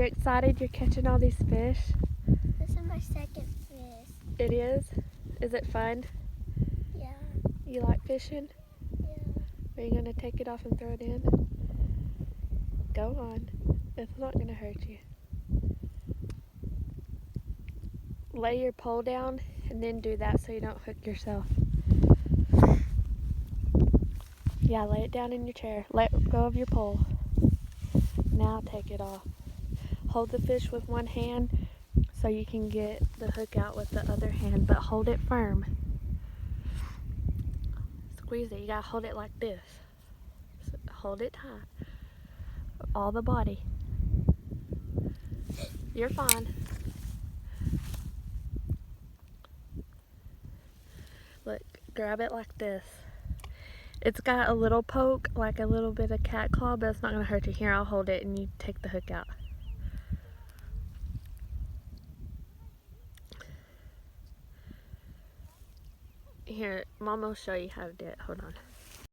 excited you're catching all these fish? This is my second fish. It is? Is it fun? Yeah. You like fishing? Yeah. Are you going to take it off and throw it in? Go on. It's not going to hurt you. Lay your pole down and then do that so you don't hook yourself. Yeah, lay it down in your chair. Let go of your pole. Now take it off. Hold the fish with one hand so you can get the hook out with the other hand, but hold it firm. Squeeze it. You gotta hold it like this. Hold it tight. All the body. You're fine. Look, grab it like this. It's got a little poke, like a little bit of cat claw, but it's not gonna hurt you. Here, I'll hold it and you take the hook out. Here, Mom will show you how to do it. Hold on.